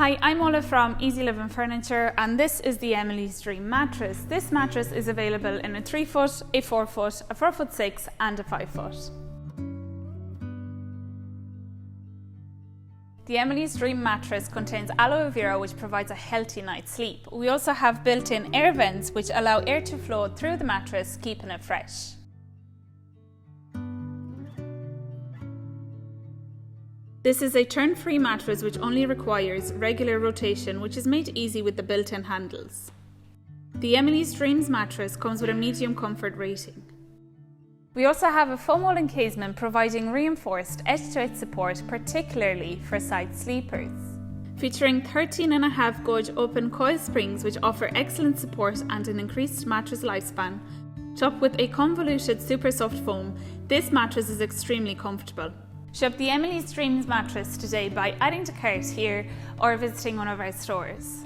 Hi, I'm Ola from Easy Living Furniture, and this is the Emily's Dream mattress. This mattress is available in a 3 foot, a 4 foot, a 4 foot 6 and a 5 foot. The Emily's Dream mattress contains aloe vera, which provides a healthy night's sleep. We also have built-in air vents which allow air to flow through the mattress, keeping it fresh. This is a turn-free mattress which only requires regular rotation, which is made easy with the built-in handles. The Emily's Dreams mattress comes with a medium comfort rating. We also have a foam wall encasement providing reinforced edge-to-edge support, particularly for side sleepers. Featuring 13.5 gauge open coil springs which offer excellent support and an increased mattress lifespan. Topped with a convoluted super soft foam, this mattress is extremely comfortable. Shop the Emily's Dreams mattress today by adding to cart here or visiting one of our stores.